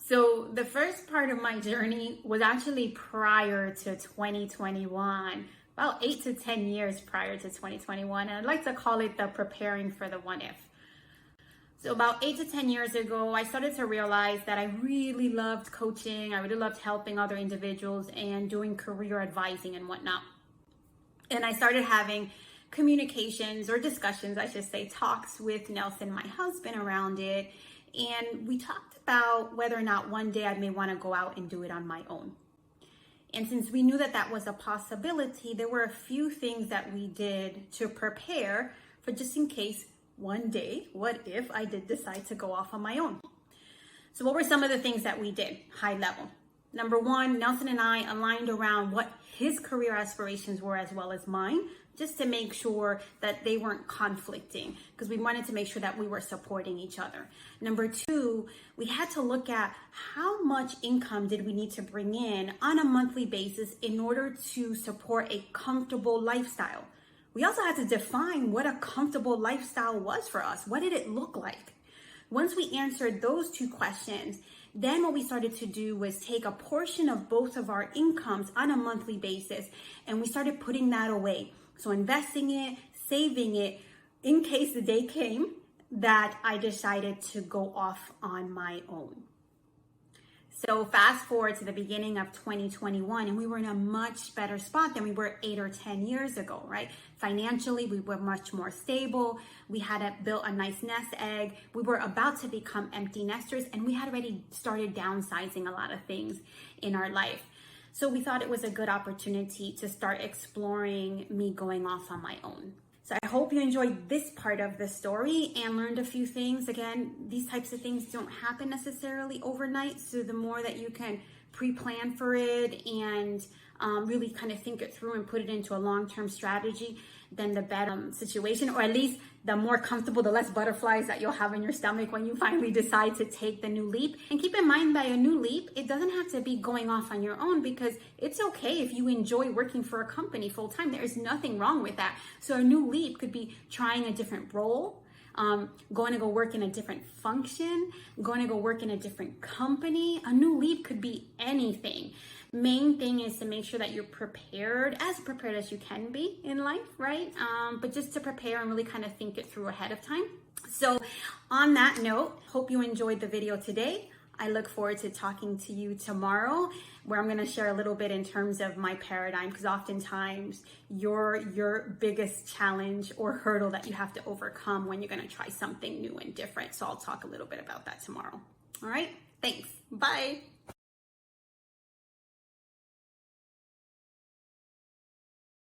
So the first part of my journey was actually prior to 2021, about 8 to 10 years prior to 2021. And I'd like to call it the preparing for the what if. So about 8 to 10 years ago, I started to realize that I really loved coaching. I really loved helping other individuals and doing career advising and whatnot. And I started having communications or discussions, I should say, talks with Nelson, my husband, around it. And we talked about whether or not one day I may want to go out and do it on my own. And since we knew that that was a possibility, there were a few things that we did to prepare for just in case one day, what if I did decide to go off on my own? So what were some of the things that we did, high level? Number one, Nelson and I aligned around what his career aspirations were as well as mine, just to make sure that they weren't conflicting, because we wanted to make sure that we were supporting each other. Number two, we had to look at how much income did we need to bring in on a monthly basis in order to support a comfortable lifestyle. We also had to define what a comfortable lifestyle was for us. What did it look like? Once we answered those two questions, then what we started to do was take a portion of both of our incomes on a monthly basis, and we started putting that away. So investing it, saving it, in case the day came that I decided to go off on my own. So fast forward to the beginning of 2021, and we were in a much better spot than we were 8 or 10 years ago, right? Financially, we were much more stable. We had built a nice nest egg. We were about to become empty nesters, and we had already started downsizing a lot of things in our life. So we thought it was a good opportunity to start exploring me going off on my own. So I hope you enjoyed this part of the story and learned a few things. Again, these types of things don't happen necessarily overnight. So the more that you can pre-plan for it and really kind of think it through and put it into a long-term strategy, then the better situation, or at least the more comfortable, the less butterflies that you'll have in your stomach when you finally decide to take the new leap. And keep in mind, by a new leap, it doesn't have to be going off on your own, because it's okay if you enjoy working for a company full time. There is nothing wrong with that. So a new leap could be trying a different role, going to go work in a different function, going to go work in a different company. A new leap could be anything. Main thing is to make sure that you're prepared as you can be in life, right? But just to prepare and really kind of think it through ahead of time. So on that note, hope you enjoyed the video today. I look forward to talking to you tomorrow, where I'm going to share a little bit in terms of my paradigm, because oftentimes your biggest challenge or hurdle that you have to overcome when you're going to try something new and different. So I'll talk a little bit about that tomorrow. All right. Thanks. Bye.